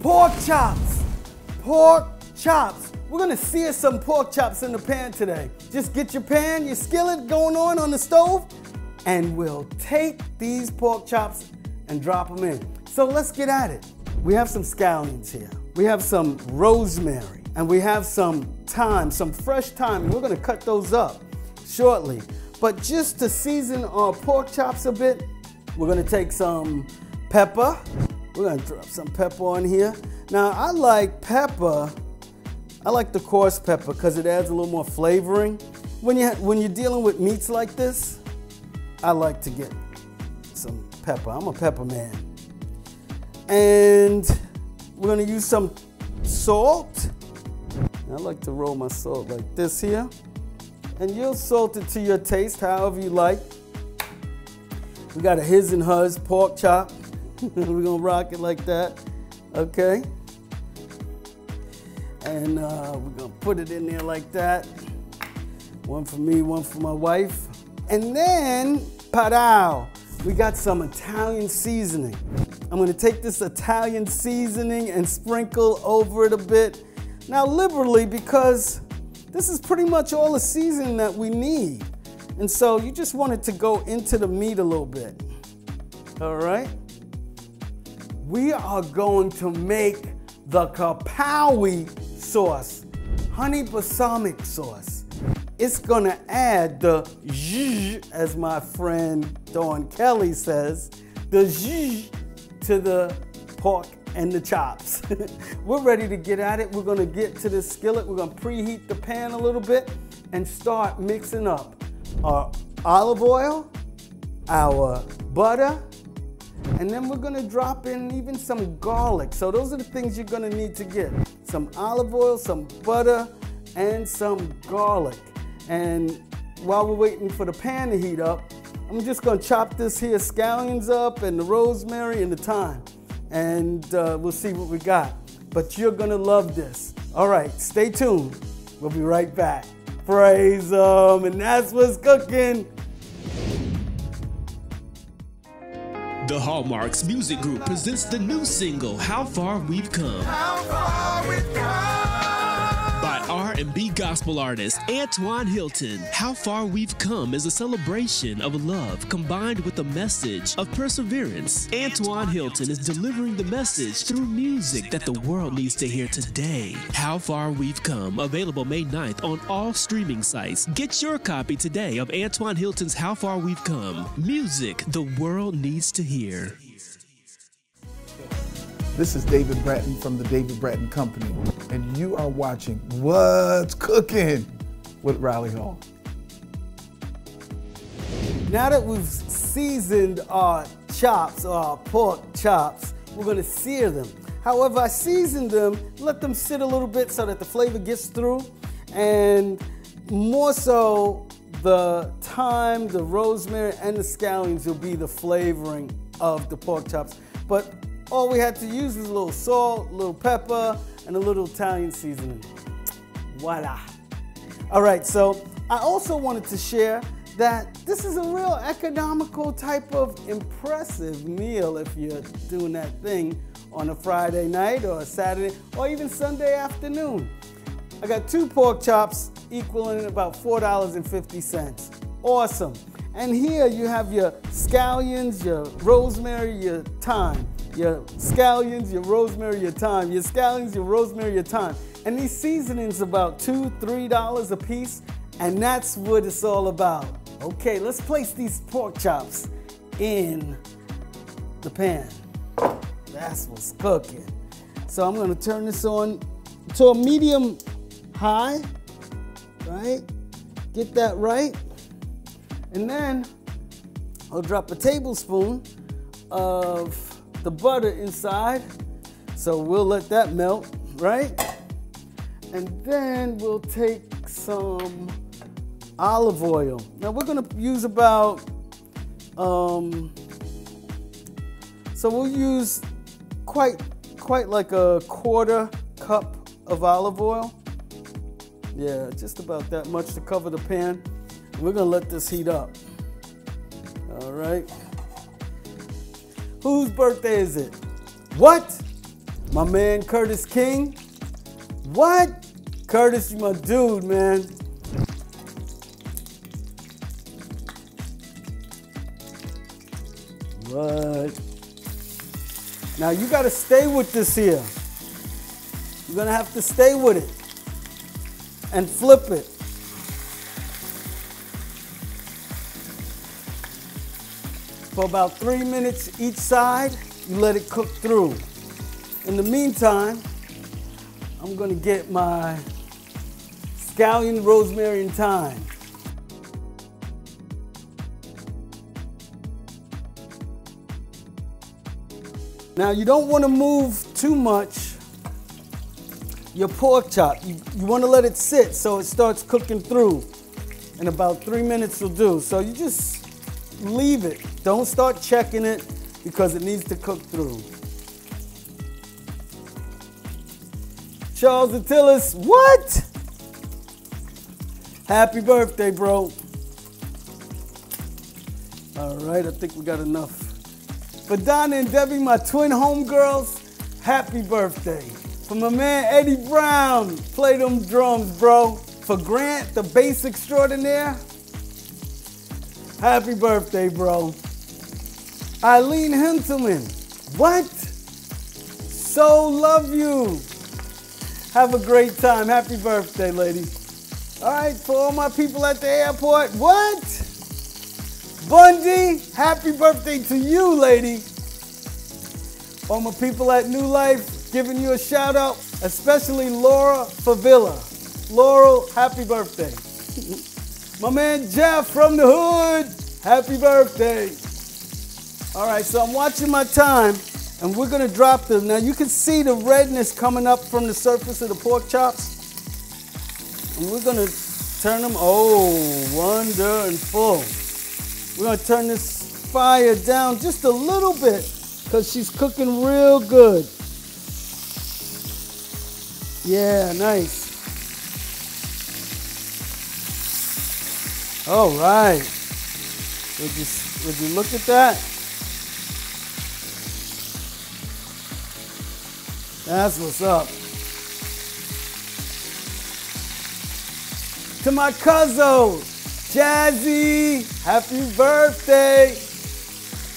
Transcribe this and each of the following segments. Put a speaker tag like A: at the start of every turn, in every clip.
A: Pork chops. Pork chops. We're gonna sear some pork chops in the pan today. Just get your pan, your skillet going on the stove, and we'll take these pork chops and drop them in. So let's get at it. We have some scallions here. We have some rosemary, and we have some thyme, some fresh thyme. We're gonna cut those up shortly. But just to season our pork chops a bit, we're gonna take some pepper. We're gonna drop some pepper on here. Now I like pepper, I like the coarse pepper because it adds a little more flavoring. When you're dealing with meats like this, I like to get some pepper. I'm a pepper man. And we're gonna use some salt. I like to roll my salt like this here. And you'll salt it to your taste, however you like. We got a his and hers pork chop. We're gonna rock it like that, okay? And we're gonna put it in there like that. One for me, one for my wife. And then, padow, we got some Italian seasoning. I'm gonna take this Italian seasoning and sprinkle over it a bit. Now liberally, because this is pretty much all the seasoning that we need. And so you just want it to go into the meat a little bit. All right? We are going to make the kapowie sauce, honey balsamic sauce. It's gonna add the zhuzh, as my friend Dawn Kelly says, the zhuzh to the pork and the chops. We're ready to get at it. We're gonna get to the skillet. We're gonna preheat the pan a little bit and start mixing up our olive oil, our butter, and then we're gonna drop in even some garlic. So those are the things you're gonna need to get. Some olive oil, some butter, and some garlic. And while we're waiting for the pan to heat up, I'm just gonna chop this here scallions up and the rosemary and the thyme. And we'll see what we got. But you're gonna love this. All right, stay tuned. We'll be right back. Praise Him, and that's what's cooking.
B: The Hallmarks Music Group presents the new single, How Far We've Come. How far we've come. By R&B gospel artist Antoine Hilton. How Far We've Come is a celebration of love combined with a message of perseverance. Antoine Hilton is delivering the message through music that the world needs to hear today. How Far We've Come, available May 9th on all streaming sites. Get your copy today of Antoine Hilton's How Far We've Come. Music the world needs to hear.
C: This is David Bratton from the David Bratton Company, and you are watching What's Cooking with Raleighall.
A: Now that we've seasoned our chops, or our pork chops, we're gonna sear them. However, I seasoned them, let them sit a little bit so that the flavor gets through, and more so the thyme, the rosemary, and the scallions will be the flavoring of the pork chops. But all we had to use was a little salt, a little pepper, and a little Italian seasoning. Voila. All right, so I also wanted to share that this is a real economical type of impressive meal if you're doing that thing on a Friday night or a Saturday or even Sunday afternoon. I got 2 pork chops equaling about $4.50. Awesome. And here you have your scallions, your rosemary, your thyme. Your scallions, your rosemary, your thyme. Your scallions, your rosemary, your thyme. And these seasonings about $2, $3 a piece, and that's what it's all about. Okay, let's place these pork chops in the pan. That's what's cooking. So I'm gonna turn this on to a medium high, right? Get that right. And then I'll drop a tablespoon of the butter inside. So we'll let that melt, right? And then we'll take some olive oil. Now we're gonna use about, so we'll use quite like a 1/4 cup of olive oil. Yeah, just about that much to cover the pan. We're gonna let this heat up. All right. Whose birthday is it? What? My man Curtis King. What? Curtis, you my dude, man. What? Now you gotta stay with this here. You're gonna have to stay with it and flip it. For about 3 minutes each side, you let it cook through. In the meantime, I'm gonna get my scallion, rosemary, and thyme. Now you don't want to move too much your pork chop. You want to let it sit so it starts cooking through. In about 3 minutes will do. So you just leave it. Don't start checking it because it needs to cook through. Charles Attilas, what? Happy birthday, bro. All right, I think we got enough. For Donna and Debbie, my twin homegirls, happy birthday. For my man Eddie Brown, play them drums, bro. For Grant, the bass extraordinaire, happy birthday, bro. Eileen Hintelman, what? So love you. Have a great time. Happy birthday, lady. All right, for all my people at the airport, what? Bundy, happy birthday to you, lady. All my people at New Life, giving you a shout out, especially Laura Favilla. Laurel, happy birthday. My man Jeff from the hood, happy birthday. All right, so I'm watching my time, and we're gonna drop them. Now you can see the redness coming up from the surface of the pork chops. And we're gonna turn them, oh, wonderful. We're gonna turn this fire down just a little bit because she's cooking real good. Yeah, nice. All right. Would you look at that? That's what's up. To my cousin, Jazzy, happy birthday.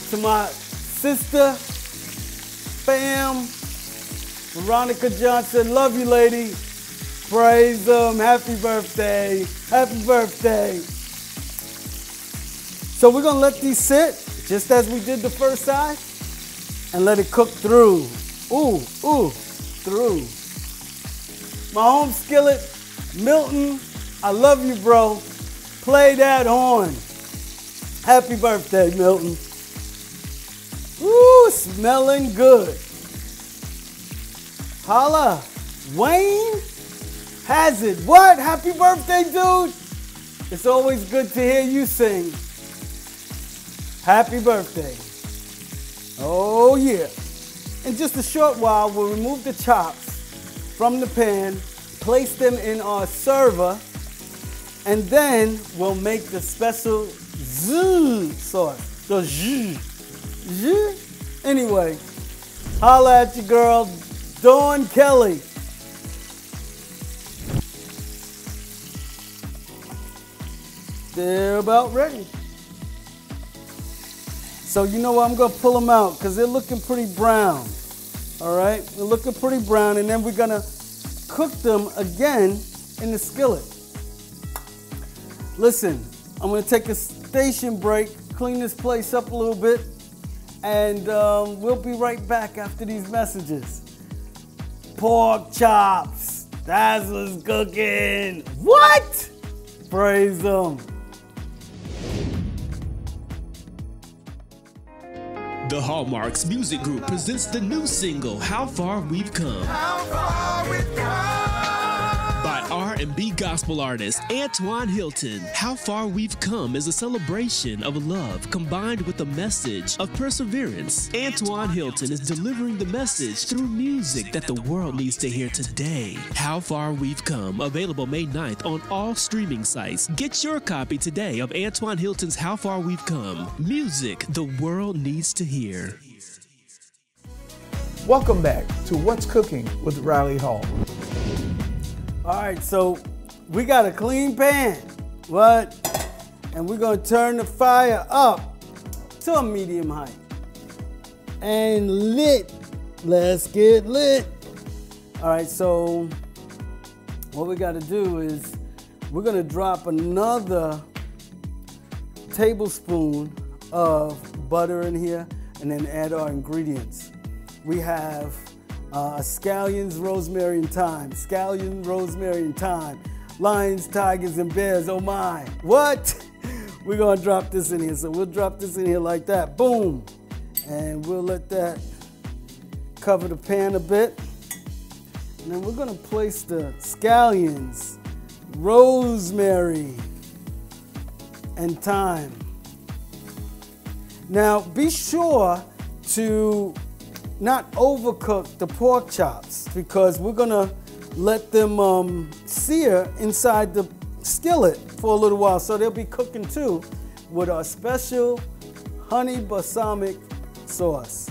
A: To my sister, fam, Veronica Johnson, love you, lady. Praise them, happy birthday, happy birthday. So we're gonna let these sit, just as we did the first side, and let it cook through. Ooh, through. My home skillet, Milton, I love you, bro. Play that horn. Happy birthday, Milton. Ooh, smelling good. Holla, Wayne Hazard. What? Happy birthday, dude. It's always good to hear you sing. Happy birthday. Oh, yeah. In just a short while, we'll remove the chops from the pan, place them in our server, and then we'll make the special zzzz sauce. The zzzz. Anyway, holla at your girl, Dawn Kelly. They're about ready. So you know what, I'm gonna pull them out because they're looking pretty brown. All right, they're looking pretty brown, and then we're gonna cook them again in the skillet. Listen, I'm gonna take a station break, clean this place up a little bit, and we'll be right back after these messages. Pork chops, that's what's cooking. What? Praise them.
B: The Hallmarks Music Group presents the new single, How Far We've Come. How far we've come. By R&B gospel artist Antoine Hilton. How Far We've Come is a celebration of love combined with a message of perseverance. Antoine Hilton is delivering the message through music that the world needs to hear today. How Far We've Come, available May 9th on all streaming sites. Get your copy today of Antoine Hilton's How Far We've Come. Music the world needs to hear.
C: Welcome back to What's Cooking with Raleighall.
A: All right, so we got a clean pan, what? And we're gonna turn the fire up to a medium height. And lit, let's get lit. All right, so what we gotta do is we're gonna drop another tablespoon of butter in here and then add our ingredients. We have scallions, rosemary, and thyme. Scallions, rosemary, and thyme. Lions, tigers, and bears, oh my. What? We're gonna drop this in here. So we'll drop this in here like that, boom. And we'll let that cover the pan a bit. And then we're gonna place the scallions, rosemary, and thyme. Now be sure to not overcook the pork chops because we're gonna let them sear inside the skillet for a little while. So they'll be cooking too with our special honey balsamic sauce.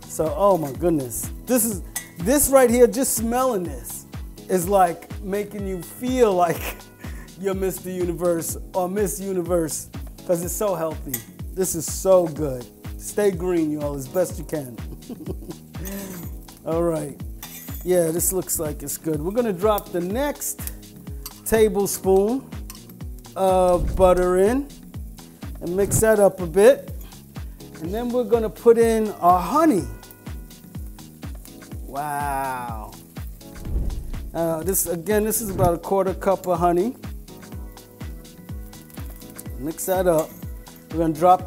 A: So, oh my goodness. This right here, just smelling this is like making you feel like you're Mr. Universe or Miss Universe because it's so healthy. This is so good. Stay green, y'all, as best you can. All right. Yeah, this looks like it's good. We're gonna drop the next tablespoon of butter in and mix that up a bit. And then we're gonna put in our honey. Wow. This is about a 1/4 cup of honey. Mix that up. We're gonna drop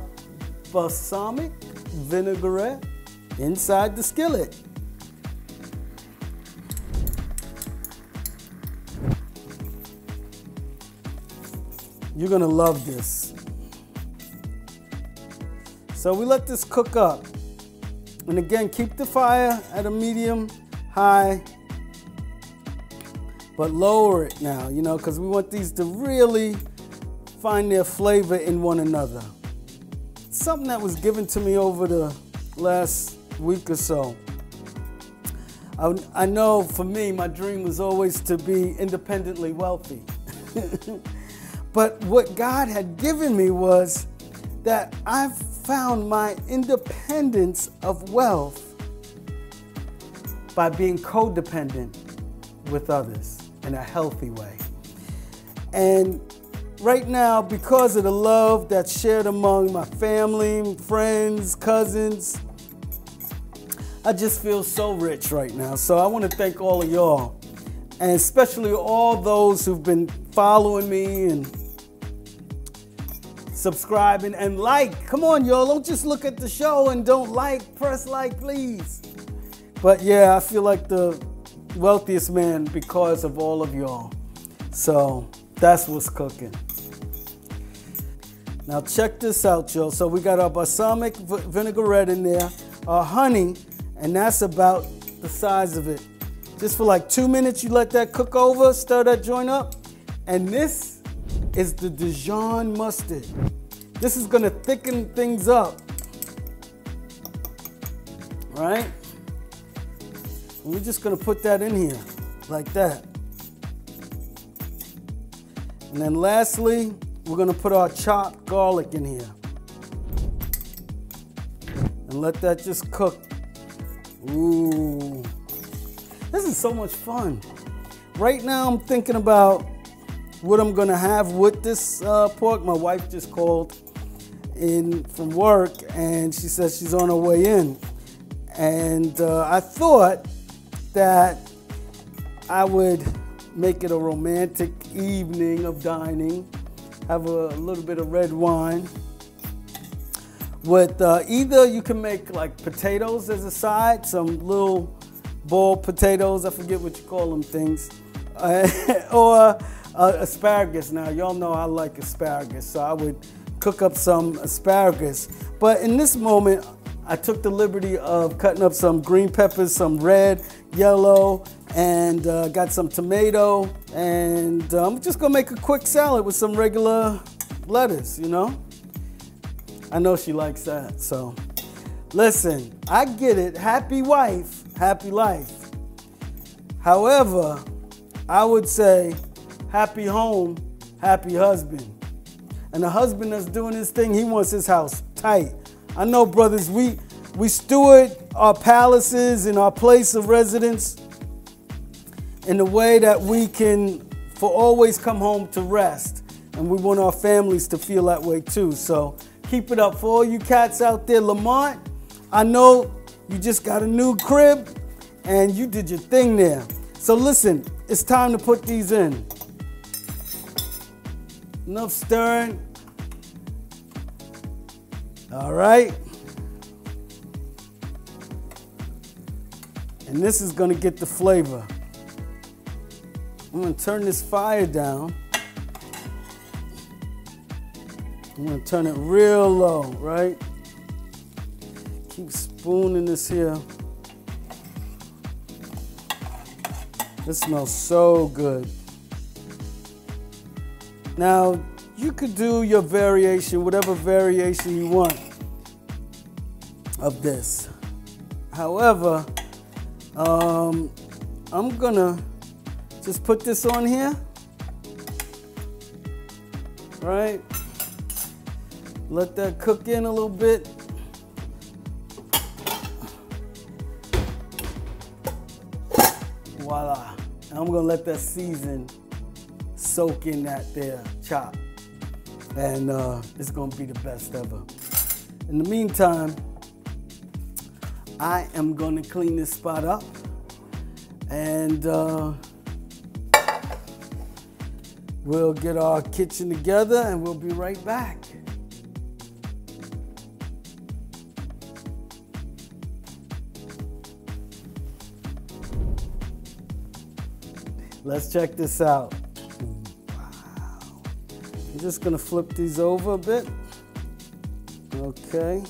A: balsamic vinaigrette inside the skillet. You're gonna love this. So we let this cook up. And again, keep the fire at a medium high, but lower it now, you know, because we want these to really find their flavor in one another. Something that was given to me over the last week or so. I know for me, my dream was always to be independently wealthy. But what God had given me was that I've found my independence of wealth by being codependent with others in a healthy way. And right now, because of the love that's shared among my family, friends, cousins, I just feel so rich right now. So I want to thank all of y'all, and especially all those who've been following me and subscribing and like. Come on, y'all, don't just look at the show and don't like. Press like, please. But yeah, I feel like the wealthiest man because of all of y'all. So that's what's cooking. Now check this out, y'all. So we got our balsamic vinaigrette in there, our honey, and that's about the size of it. Just for like 2 minutes, you let that cook over, stir that joint up. And this is the Dijon mustard. This is gonna thicken things up, right? And we're just gonna put that in here, like that. And then lastly, we're gonna put our chopped garlic in here. And let that just cook. Ooh, this is so much fun. Right now I'm thinking about what I'm gonna have with this pork. My wife just called in from work and she says she's on her way in. And I thought that I would make it a romantic evening of dining, have a little bit of red wine. With either you can make like potatoes as a side, some little boiled potatoes, I forget what you call them things, or asparagus. Now y'all know I like asparagus, so I would cook up some asparagus. But in this moment, I took the liberty of cutting up some green peppers, some red, yellow, and got some tomato, and I'm just gonna make a quick salad with some regular lettuce, you know? I know she likes that, so Listen, I get it. Happy wife, happy life. However, I would say happy home, happy husband. And the husband that's doing his thing, he wants his house tight. I know, brothers, we steward our palaces and our place of residence in a way that we can for always come home to rest. And we want our families to feel that way too. So keep it up for all you cats out there. Lamont, I know you just got a new crib and you did your thing there. So listen, it's time to put these in. Enough stirring. All right. And this is gonna get the flavor. I'm gonna turn this fire down. I'm gonna turn it real low, right? Keep spooning this here. This smells so good. Now, you could do your variation, whatever variation you want of this. However, I'm gonna just put this on here, right? Let that cook in a little bit. Voila. And I'm gonna let that season soak in that there chop. And it's gonna be the best ever. In the meantime, I am gonna clean this spot up and we'll get our kitchen together and we'll be right back. Let's check this out. Wow. I'm just gonna flip these over a bit. Okay.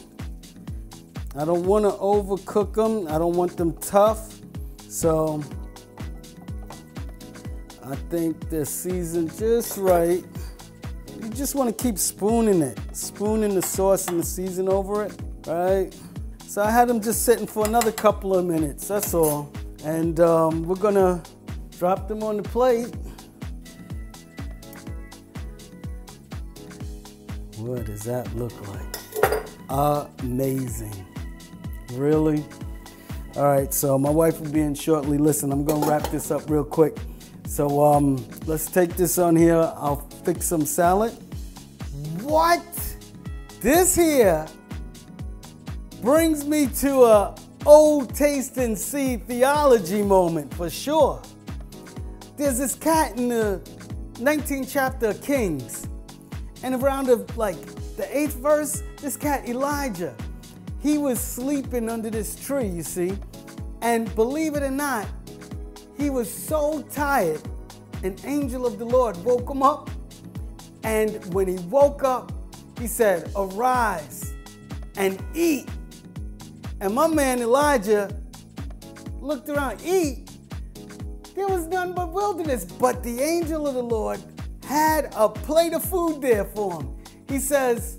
A: I don't wanna overcook them. I don't want them tough. So I think they're seasoned just right. You just wanna keep spooning it. Spooning the sauce and the season over it, right? So I had them just sitting for another couple of minutes, that's all. And we're gonna drop them on the plate. What does that look like? Amazing. Really? All right, so my wife will be in shortly. Listen, I'm gonna wrap this up real quick. So let's take this on here. I'll fix some salad. What? This here brings me to a old taste and see theology moment for sure. There's this cat in the 19th chapter of Kings, and around the 8th verse, this cat Elijah, he was sleeping under this tree, you see, and believe it or not, he was so tired, an angel of the Lord woke him up, and when he woke up, he said, "Arise and eat." And my man Elijah looked around, eat? There was none but wilderness, but the angel of the Lord had a plate of food there for him. He says,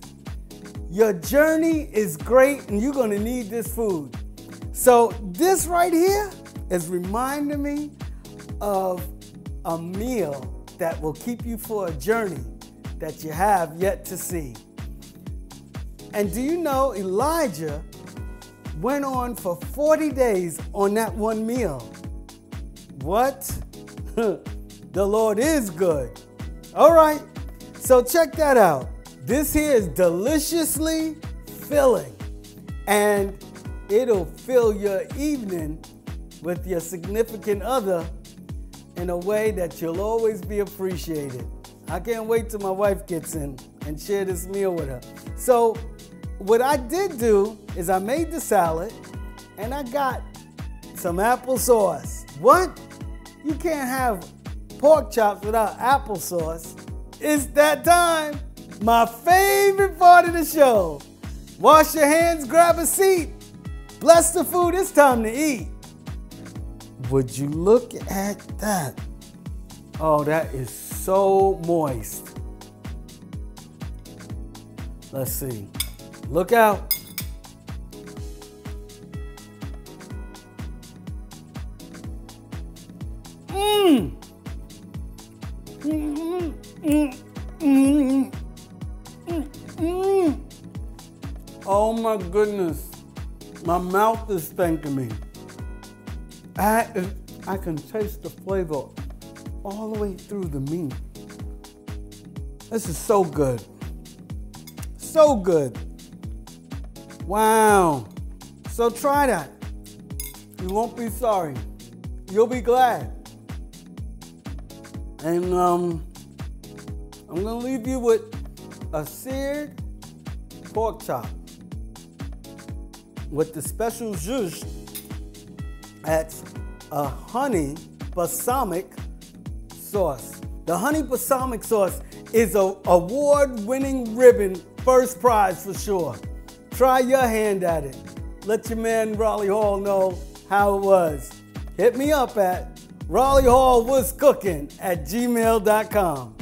A: your journey is great and you're gonna need this food. So this right here is reminding me of a meal that will keep you for a journey that you have yet to see. And do you know Elijah went on for 40 days on that one meal? What? The Lord is good. All right, so check that out. This here is deliciously filling, and it'll fill your evening with your significant other in a way that you'll always be appreciated. I can't wait till my wife gets in and share this meal with her. So what I did do is I made the salad and I got some applesauce. What? You can't have pork chops without applesauce. It's that time. My favorite part of the show. Wash your hands, grab a seat. Bless the food, it's time to eat. Would you look at that? Oh, that is so moist. Let's see. Look out. Oh my goodness, my mouth is thanking me. I can taste the flavor all the way through the meat. This is so good. So good. Wow. So try that. You won't be sorry. You'll be glad. And I'm gonna leave you with a seared pork chop with the special zhuzh. That's a honey balsamic sauce. The honey balsamic sauce is an award-winning ribbon, first prize for sure. Try your hand at it. Let your man Raleighall know how it was. Hit me up at RaleighallWasCookin@gmail.com.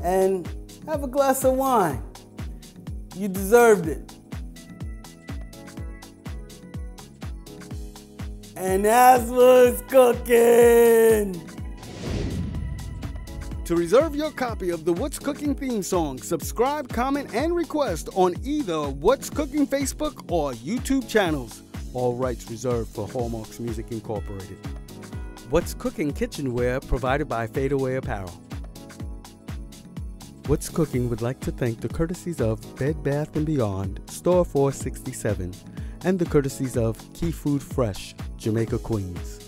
A: And have a glass of wine. You deserved it. And that's what's cooking. To reserve your copy of the What's Cooking theme song, subscribe, comment, and request on either What's Cooking Facebook or YouTube channels. All rights reserved for Hallmarks Music Incorporated. What's Cooking kitchenware provided by Fadeaway Apparel. What's Cooking would like to thank the courtesies of Bed Bath & Beyond, Store 467, and the courtesies of Key Food Fresh, Jamaica, Queens.